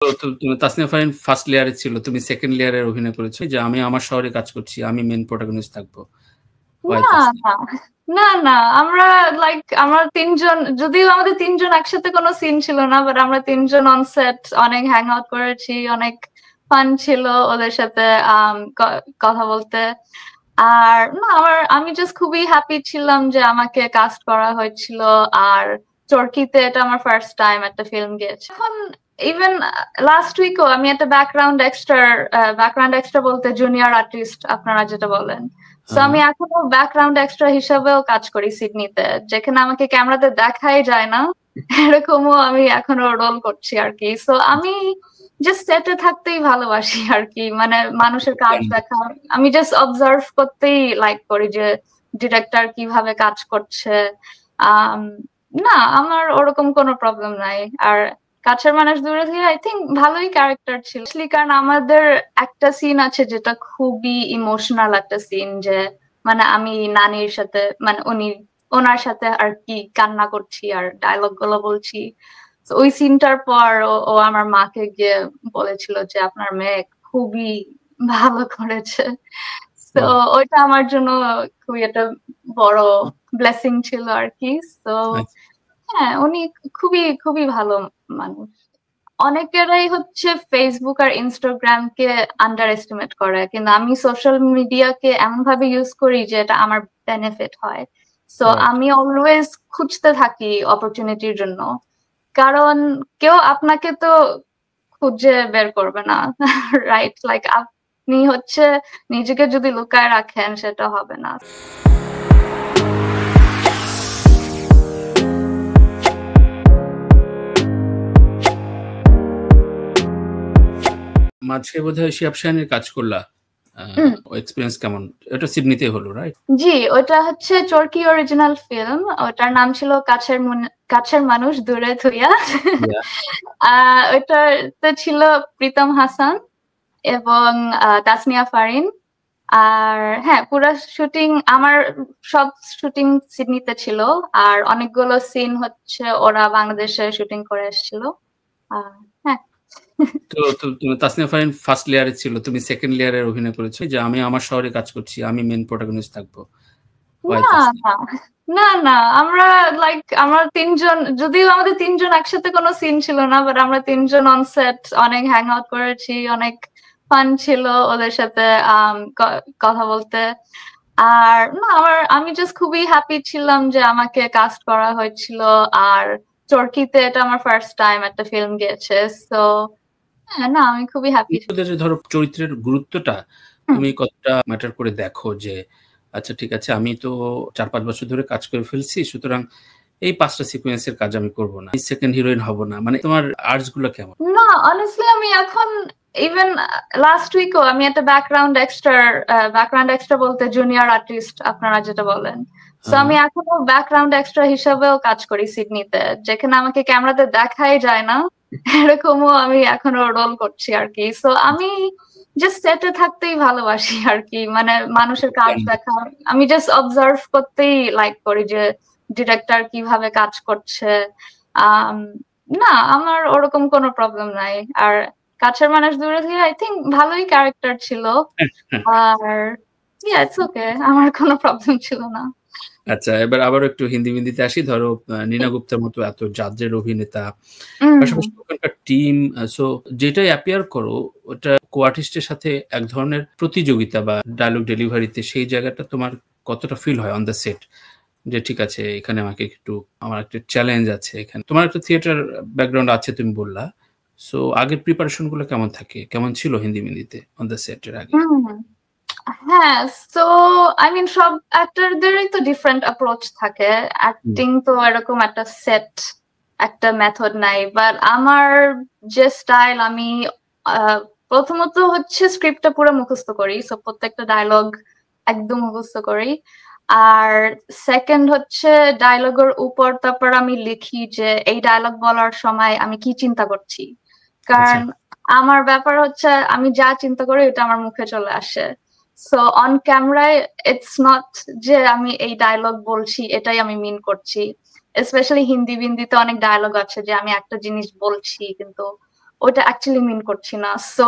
তুমি তাসনিয়া ফারিন ফার্স্ট লেয়ারে ছিল, তুমি সেকেন্ড লেয়ারে অভিনয় করেছো যে আমি আমার শহরে কাজ করছি, আমি মেইন প্রোটাগনিস্ট থাকবো। না না আমরা আমরা তিনজন, যদিও আমাদের তিনজন একসাথে কোনো সিন ছিল না, বাট আমরা তিনজন অন সেট অনেক হ্যাং আউট করেছি, অনেক ফান ছিল ওদের সাথে কথা বলতে। আর না, আমি জাস্ট খুবই হ্যাপি ছিলাম যে আমাকে কাস্ট করা হয়েছিল। আর চরকিতে এটা আমার ফার্স্ট টাইম একটা ফিল্ম গিয়েছে। এখন ইভেন লাস্ট উইকও আমি একটা ব্যাকগ্রাউন্ড এক্সট্রা বলতে জুনিয়র আর্টিস্ট আপনারা যেটা বলেন, তো আমি এখনো ব্যাকগ্রাউন্ড এক্সট্রা হিসাবেও কাজ করি সিডনিতে, যেখানে আমাকে ক্যামেরাতে দেখাই যায় না, এরকমও আমি এখনো রোল করছি আর কি। সো আমি জাস্ট সেটে থাকতেই ভালোবাসি আর কি, মানে মানুষের কাজ দেখা, আমি জাস্ট অবজার্ভ করতেই লাইক করি যে ডিরেক্টর কিভাবে কাজ করছে। না, আমার ওরকম কোনো প্রবলেম নাই। আর কাছের মানুষ দূরে থেকে আই থিঙ্ক ভালোই ক্যারেক্টার ছিল, কারণ আমাদের একটা সিন আছে যেটা খুবই ইমোশনাল একটা সিন, যে মানে আমি নানির সাথে, মানে ওনার সাথে আর কি কান্না করছি আর ডায়লগ গুলো বলছি। ওই সিনটার পর ও আমার মাকে গিয়ে বলেছিল যে আপনার মেয়ে খুবই ভালো করেছে। তো ওইটা আমার জন্য খুবই একটা বড় ব্লেসিং ছিল আর কি। তো হ্যাঁ, উনি খুবই খুবই ভালো মানুষ। অনেকেরাই হচ্ছে ফেসবুক আর ইনস্টাগ্রামকে আন্ডার এস্টিমেট করে, কিন্তু আমি সোশ্যাল মিডিয়াকে এমন ভাবে ইউজ করি যে এটা আমার বেনিফিট হয়। সো আমি অলওয়েজ খুঁজতে থাকি অপরচুনিটির জন্য, কারণ কেউ আপনাকে তো খুঁজে বের করবে না, রাইট? আপনি হচ্ছে নিজেকে যদি লুকায় রাখেন সেটা হবে না। মাঝে বোধহয় শিহাব শাহিনের কাজ করলা, এক্সপেরিয়েন্স কেমন? এটা সিডনিতে হলো, রাইট? জি, ওটা হচ্ছে চরকি অরিজিনাল ফিল্ম। ওটার নাম ছিল কাছের মানুষ দূরে থুইয়া। ওইটাতে ছিল প্রীতম হাসান এবং তাসনিয়া ফারিন। আর হ্যাঁ, পুরো শুটিং সব শুটিং সিডনিতে ছিল, আর অনেকগুলো সিন হচ্ছে ওরা বাংলাদেশে শুটিং করে এসেছিল। হ্যাঁ। তো তুমি তাসনিয়া ফারিন ফার্স্ট লেয়ারে ছিল, তুমি সেকেন্ড লেয়ারে অভিনয় করেছো যে আমি আমার শহরে কাজ করছি, আমি মেইন প্রোটাগনিস্ট থাকবো। না না আমরা তিনজন, যদিও আমাদের তিনজন একসাথে কোনো সিন ছিল না, বাট আমরা তিনজন অন সেট অনেক হ্যাং আউট করেছি, অনেক ফান ছিল ওদের সাথে কথা বলতে। আর না, আমি জাস্ট খুবই হ্যাপি ছিলাম যে আমাকে কাস্ট করা হয়েছিল। আর চরকিতে এটা আমার ফার্স্ট টাইম একটা ফিল্ম গিয়েছে। তো হ্যাঁ, না, আমি খুবই হ্যাপি। ধরো চরিত্রের গুরুত্বটা তুমি কতটা ম্যাটার করে দেখো, যে আচ্ছা ঠিক আছে, আমি তো 4-5 বছর ধরে কাজ করে ফেলছি, সুতরাং এই 5টা সিকোয়েন্সের কাজ আমি করব না, এই সেকেন্ড হিরোইন হব না, মানে তোমার আর্টস গুলো কেমন? না, অনেস্টলি আমি এখন ইভেন লাস্ট উইকও আমি একটা ব্যাকগ্রাউন্ড এক্সট্রা বলতে জুনিয়র আর্টিস্ট আপনারা যেটা বলেন, তো আমি এখনো ব্যাকগ্রাউন্ড এক্সট্রা হিসাবেও কাজ করি সিডনিতে, যেখানে আমাকে ক্যামেরাতে দেখাই যায় না, এরকমও আমি এখনো রোল করছি আর কি। সো আমি জাস্ট সেটে থাকতেই ভালোবাসি আর কি, মানে মানুষের কাজ দেখা, আমি জাস্ট অবজার্ভ করতেই লাইক করি যে ডিরেক্টর কিভাবে কাজ করছে। না, আমার ওরকম কোনো প্রবলেম নাই। আর কাছের মানুষ দূরে থেকে আই থিঙ্ক ভালোই ক্যারেক্টার ছিল। আর ইটস ওকে, আমার কোনো প্রবলেম ছিল না। আচ্ছা, এবার আবার একটু হিন্দিতে আসি। ধরো নীনা গুপ্তার মতো এত জাজের অভিনেতা, পাশাপাশি ওখানকার টিম, সো যেটাই অ্যাপিয়ার করো ওটা কো-আর্টিস্টের সাথে এক ধরনের প্রতিযোগিতা বা ডায়লগ ডেলিভারিতে, সেই জায়গাটা তোমার কতটা ফিল হয় অন দ্য সেট, যে ঠিক আছে এখানে আমার একটা চ্যালেঞ্জ আছে? এখানে তোমার একটা থিয়েটার ব্যাকগ্রাউন্ড আছে তুমি বললা, সো আগের প্রিপারেশন গুলো কেমন থাকে, কেমন ছিল হিন্দিতে অন দ্য সেটের আগে? হ্যাঁ, সো আই মিন সব অ্যাক্টরদেরই তো ডিফারেন্ট অ্যাপ্রোচ থাকে। অ্যাক্টিং তো এরকম একটা সেট একটা মেথড নাই, বাট আমার যে স্টাইল, আমি প্রথমত হচ্ছে স্ক্রিপ্টটা পুরো মুখস্থ করি, সো প্রত্যেকটা ডায়লগ একদম মুখস্থ করি। আর সেকেন্ড হচ্ছে ডায়লগের উপর তারপর আমি লিখি যে এই ডায়লগ বলার সময় আমি কি চিন্তা করছি, কারণ আমার ব্যাপার হচ্ছে আমি যা চিন্তা করি এটা আমার মুখে চলে আসে। সো অন ক্যামেরায় ইটস নট যে আমি এই ডায়লগ বলছি এটাই আমি মিন করছি। স্পেশালি হিন্দিতে অনেক ডায়লগ আছে যে আমি একটা জিনিস বলছি কিন্তু ওটা অ্যাকচুয়ালি মিন করছি না। সো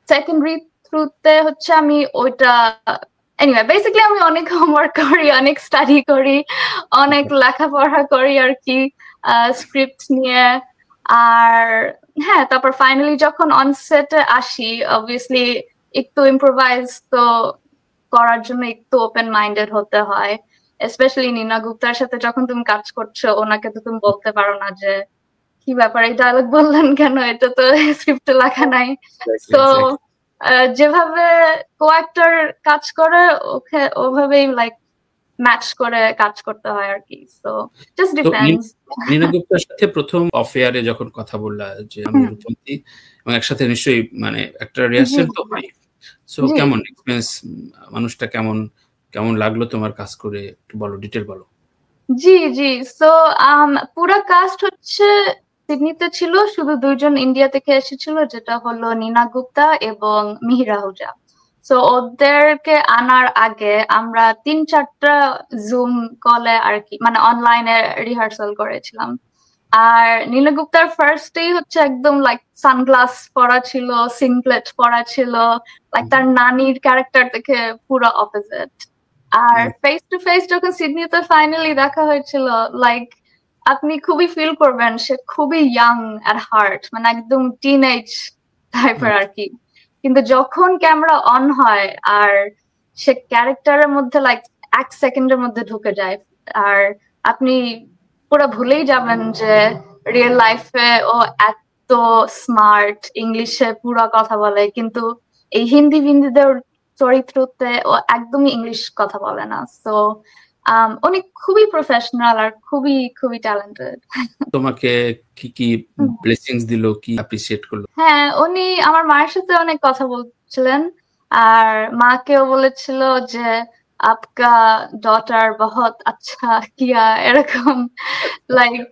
সেকেন্ডারি থ্রুতে হচ্ছে আমি ওইটা এনিওয়ে বেসিক্যালি আমি অনেক হোমওয়ার্ক করি, অনেক স্টাডি করি, অনেক লেখাপড়া করি আর কি স্ক্রিপ্ট নিয়ে। আর হ্যাঁ, তারপর ফাইনালি যখন অনসেটে আসি অবভিয়াসলি একটু ইম্প্রোভাইজ তো করার জন্য একটু ওপেন মাইন্ডেড হতে হয়। স্পেশালি নীনা গুপ্তার সাথে যখন তুমি কাজ করছো, ওনাকে তো তুমি বলতে পারো না যে কি ব্যাপার এই ডায়লগ বললেন কেন, এটা তো স্ক্রিপ্টে লেখা নাই। তো যেভাবে কো-অ্যাক্টর কাজ করে ওকে ওভাবেই লাইক ম্যাচ করে কাজ করতে হয় আর কি। So just depends. নীনা গুপ্তার সাথে প্রথম অফেয়ারে যখন কথা বললা যে আমি রূপন্তী, এবং একসাথে নিশ্চয়ই মানে একটা রিহার্সাল তো হয়, সো কেমন এক্সপেরিয়েন্স, মানুষটা কেমন কেমন লাগলো তোমার কাজ করে, একটু বলো, ডিটেল বলো। জি জি, সো পুরো কাস্ট হচ্ছে সিডনিতে ছিল, শুধু দুইজন ইন্ডিয়া থেকে এসেছিল, যেটা হলো নীনা গুপ্তা এবং মিহির আহুজা। সো ওদেরকে আনার আগে আমরা 3-4টা জুম কলে আর কি মানে অনলাইনে রিহার্সাল করেছিলাম। আর নীনা গুপ্তার ফার্স্টেই হচ্ছে একদম লাইক সানগ্লাস পরা ছিল, সিংপ্লেট পরা ছিল, লাইক তার নানির ক্যারেক্টার দেখে পুরো অপোজিট। আর ফেস টু ফেস যখন সিডনিতে ফাইনালি দেখা হয়েছিল, লাইক আপনি খুবই ফিল করবেন সে খুবই ইয়াং এট হার্ট, মানে একদম টিনেজ টাইপের আর কি। কিন্তু যখন ক্যামেরা অন হয় আর সে ক্যারেক্টারের মধ্যে লাইক 1 সেকেন্ডের মধ্যে ঢুকে যায়, আর আপনি পুরো ভুলেই যাবেন যে রিয়েল লাইফে ও এত স্মার্ট, ইংলিশে পুরো কথা বলে, কিন্তু এই হিন্দিদের চরিত্রতে ও একদমই ইংলিশ কথা বলে না। সো উনি খুবই প্রফেশনাল আর খুবই খুবই ট্যালেন্টেড। তোমাকে কি কি ব্লেসিংস দিল, কি অ্যাপ্রিশিয়েট করলো? হ্যাঁ, উনি আমার মায়ের সাথে অনেক কথা বলছিলেন, আর মাকেও বলেছিল যে আপকা ডটার বহুত আচ্ছা কিয়া, এরকম লাইক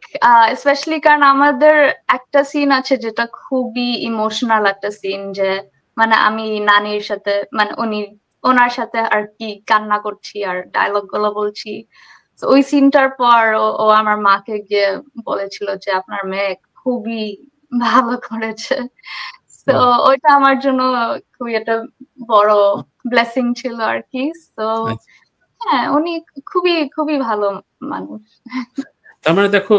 স্পেশালি কারণ আমাদের একটা সিন আছে যেটা খুবই ইমোশনাল একটা সিন, যে মানে আমি নানির সাথে মানে ওনার সাথে আর কি কান্না করছি আর ডায়লগ গুলো বলছি। ওই সিনটার পর ও আমার মাকে গিয়ে বলেছিল যে আপনার মেয়ে খুবই ভালো করেছে। তো ওইটা আমার জন্য খুবই একটা বড় ব্লেসিং ছিল আর কি। তো হ্যাঁ, উনি খুবই খুবই ভালো মানুষ। তার মানে দেখো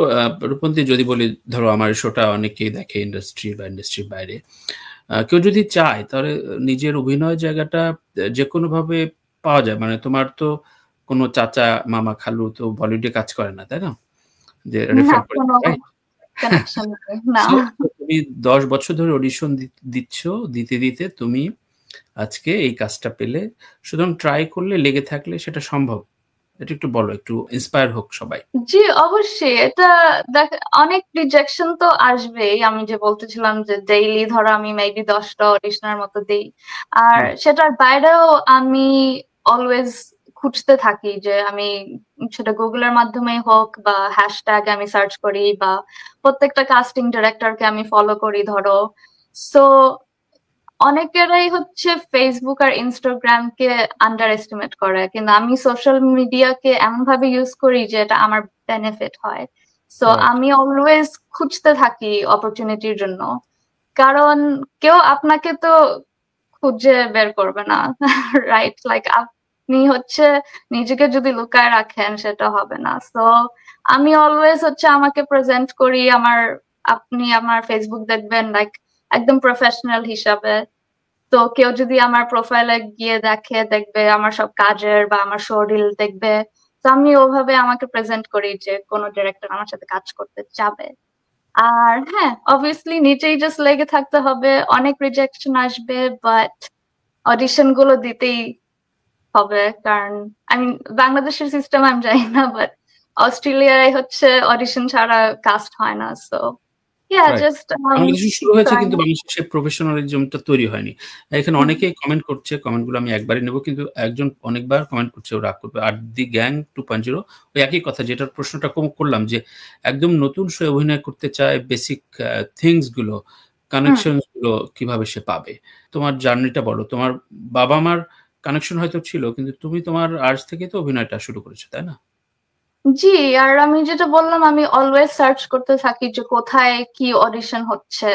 রূপন্তী, যদি বলি ধরো আমার শোটা অনেকেই দেখে ইন্ডাস্ট্রি বা ইন্ডাস্ট্রির বাইরে, কেউ যদি চায় তাহলে নিজের অভিনয় জায়গাটা যে কোনো ভাবে পাওয়া যায়। মানে তোমার তো কোনো চাচা মামা খালু তো বলিউডে কাজ করে না, তাই না? যে রেফার করে, তুমি 10 বছর ধরে অডিশন দিচ্ছ, দিতে দিতে তুমি আজকে এই কাজটা পেলে, সুতরাং ট্রাই করলে লেগে থাকলে সেটা সম্ভব। এটা একটু বলো, একটু ইন্সপায়ার হোক সবাই। জি অবশ্যই, এটা দেখ অনেক রিজেকশন তো আসবেই। আমি যে বলতেছিলাম যে ডেইলি ধরো আমি মেবি 10টা অডিশনের মতো দেই, আর সেটার বাইরেও আমি অলওয়েজ খুঁজতে থাকি যে আমি সেটা গুগলের মাধ্যমে হোক বা হ্যাশট্যাগ আমি সার্চ করি, বা প্রত্যেকটা কাস্টিং ডিরেক্টরকে আমি ফলো করি ধরো। সো অনেকেরাই হচ্ছে ফেসবুক আর ইনস্টাগ্রামকে আন্ডার এস্টিমেট করে, কিন্তু আমি সোশ্যাল মিডিয়াকে এমন ভাবে ইউজ করি যে এটা আমার বেনিফিট হয়। সো আমি অলওয়েজ খুঁজতে থাকি অপরচুনিটির জন্য, কারণ কেউ আপনাকে তো খুঁজে বের করবে না, রাইট? লাইক আপনি হচ্ছে নিজেকে যদি লুকায় রাখেন সেটা হবে না। সো আমি অলওয়েজ হচ্ছে আমাকে প্রেজেন্ট করি আপনি আমার ফেসবুক দেখবেন লাইক একদম প্রফেশনাল হিসাবে। তো কেউ যদি আমার প্রোফাইলে গিয়ে দেখবে আমার সব কাজের বা আমার শো রিল দেখবে, তো আমি ওভাবে আমাকে প্রেজেন্ট করি যে কোন ডিরেক্টর আমার সাথে কাজ করতে চাবে। আর হ্যাঁ, অবভিয়াসলি নিচেই জাস্ট লেগে থাকতে হবে, অনেক রিজেকশন আসবে, বাট অডিশন গুলো দিতেই হবে। কারণ আমি বাংলাদেশের সিস্টেম আমি জানি না, বাট অস্ট্রেলিয়ায় হচ্ছে অডিশন ছাড়া কাস্ট হয় না। সো বাংলাদেশে শুরু হয়েছে কিন্তু বাংলাদেশে সেই প্রফেশনালিজমটা তৈরি হয়নি। এখানে অনেকেই কমেন্ট করছে, কমেন্টগুলো আমি একবারই নেব, কিন্তু একজন অনেকবার কমেন্ট করছে ও রাগ করবে। আর দি গ্যাং 2.0 ওই একই কথা, যেটার প্রশ্নটা করলাম যে একদম নতুন শো অভিনয় করতে চায়, বেসিক থিংস গুলো, কানেকশন গুলো কিভাবে সে পাবে? তোমার জার্নিটা বলো। তোমার বাবা মার কানেকশন হয়তো ছিল, কিন্তু তুমি তোমার আর্জ থেকে তো অভিনয়টা শুরু করেছো, তাই না? জি, আর আমি যেটা বললাম, আমি অলওয়েজ সার্চ করতে থাকি যে কোথায় কি অডিশন হচ্ছে।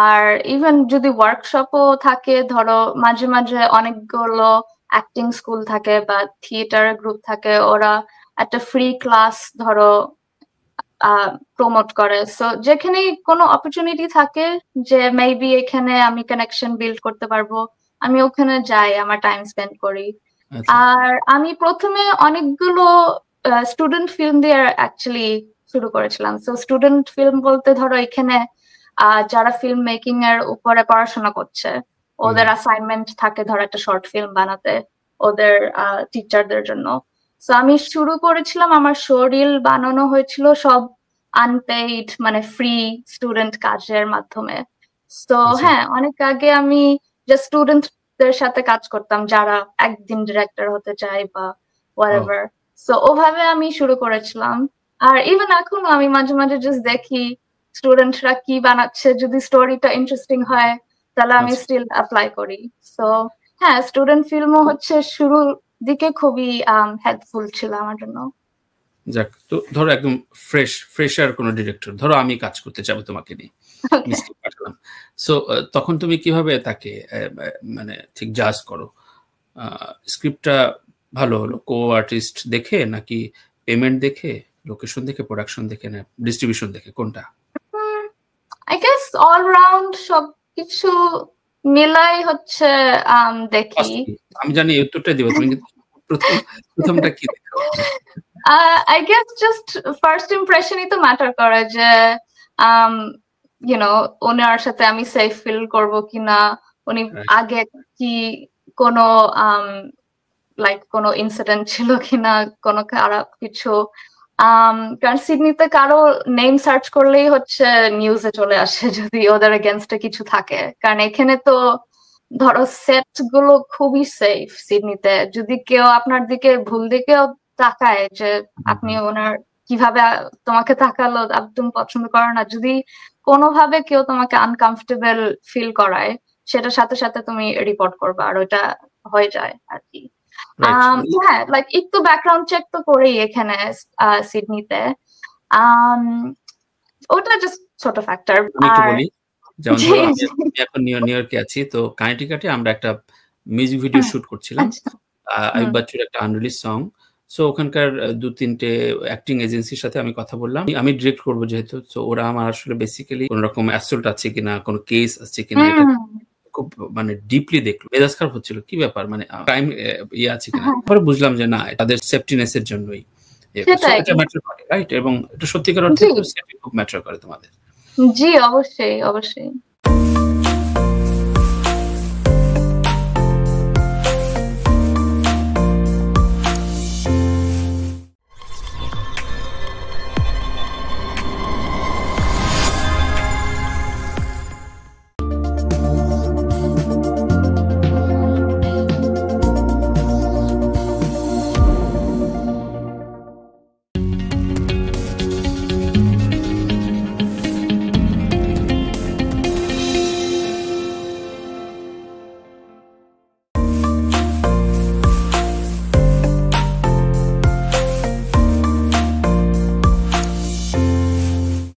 আর ইভেন যদি ওয়ার্কশপও থাকে, ধরো মাঝে মাঝে অনেকগুলো অ্যাক্টিং স্কুল থাকে বা থিয়েটারের গ্রুপ থাকে, ওরা একটা ফ্রি ক্লাস ধরো প্রমোট করে। সো যেখানে কোনো অপরচুনিটি থাকে যে মেবি এখানে আমি কানেকশন বিল্ড করতে পারবো, আমি ওখানে যাই, আমার টাইম স্পেন্ড করি। আর আমি প্রথমে অনেকগুলো স্টুডেন্ট ফিল্ম দিয়ে অ্যাকচুয়ালি শুরু করেছিলাম। সো স্টুডেন্ট ফিল্ম বলতে ধরো এখানে যারা ফিল্ম মেকিং এর উপরে পড়াশোনা করছে, ওদের অ্যাসাইনমেন্ট থাকে ধরো একটা শর্ট ফিল্ম বানাতে ওদের টিচারদের জন্য। সো আমি শুরু করেছিলাম, আমার শোরিল বানানো হয়েছিল সব আনপেইড, মানে ফ্রি স্টুডেন্ট কাজের মাধ্যমে। তো হ্যাঁ, অনেক আগে আমি যে স্টুডেন্টদের সাথে কাজ করতাম যারা একদিন ডিরেক্টর হতে চায় বা হোয়াটএভার, সো ওভাবে আমি শুরু করেছিলাম। আর ইভেন এখনো আমি মাঝে মাঝে জাস্ট দেখি স্টুডেন্টরা কি বানাচ্ছে, যদি স্টোরিটা ইন্টারেস্টিং হয় তাহলে আমি স্টিল অ্যাপ্লাই করি। সো হ্যাঁ, স্টুডেন্ট ফিল্মও হচ্ছে শুরুর দিকে খুবই হেল্পফুল ছিল আমার জন্য। যাক, তো ধরো একদম ফ্রেশার কোনো ডিরেক্টর, ধরো আমি কাজ করতে চাবো তোমাকে নিয়ে, মিষ্টি পাঠালাম। সো তখন তুমি কিভাবে তাকে মানে ঠিক জাজ করো? স্ক্রিপ্টটা ভালো হলো কো আর্টিস্ট দেখে, নাকি পেমেন্ট দেখে, লোকেশন দেখে, প্রোডাকশন দেখে, না ডিস্ট্রিবিউশন দেখে, কোনটা? আই গেস অলরাউন্ড সবকিছু মিলাই হচ্ছে দেখি। আমি জানি এই উত্তরটা দিবে তুমি, কিন্তু প্রথমটা কি দেখো? আই গেস জাস্ট ফার্স্ট ইমপ্রেশনই তো ম্যাটার করে, যে ওনার সাথে আমি সেফ ফিল করব কিনা, উনি আগে কি কোনো লাইক কোনো ইনসিডেন্ট ছিল কিনা, কোনো খারাপ কিছু। কারণ সিডনিতে কারো নেম সার্চ করলেই হচ্ছে নিউজে চলে আসে যদি ওদের এগেনস্টে কিছু থাকে। কারণ এখানে তো ধরো সেট গুলো খুবই সেফ সিডনিতে। যদি কেউ আপনার দিকে ভুল দিকেও তাকায়, যে আপনি ওনার কিভাবে তোমাকে তাকালো, তুমি পছন্দ করো না, যদি কোনোভাবে কেউ তোমাকে আনকমফোর্টেবল ফিল করায়, সেটার সাথে সাথে তুমি রিপোর্ট করবা, আর ওইটা হয়ে যায় আর কি। হ্যাঁ, লাইক একটু ব্যাকগ্রাউন্ড চেক তো করেই এখানে সিডনিতে, ওটা জাস্ট ছোট ফ্যাক্টর। একটু বলি, যেমন ধরো আমি এখন নিউ ইয়র্কে আছি, তো কানেক্টিকাটে আমরা একটা মিউজিক ভিডিও শুট করছিলাম, আইয়ুব বাচ্চুর একটা আনরিলিজ সং। সো ওখানকার 2-3টে অ্যাক্টিং এজেন্সির সাথে আমি কথা বললাম, আমি ডিরেক্ট করবো যেহেতু। তো ওরা আমার আসলে বেসিক্যালি কোন রকম অ্যাসল্ট আছে কিনা, কোনো কেস আছে কিনা, এটা খুব মানে ডিপলি দেখলো। মেজাজ খারাপ হচ্ছিল, কি ব্যাপার, মানে ক্রাইম ইয়ে আছে কিনা। পরে বুঝলাম যে না, তাদের সেফটিনেসের জন্যই এটা ম্যাটার করে, রাইট? এবং এটা সত্যিকার অর্থে সেফটি খুব ম্যাটার করে তোমাদের। জি, অবশ্যই অবশ্যই।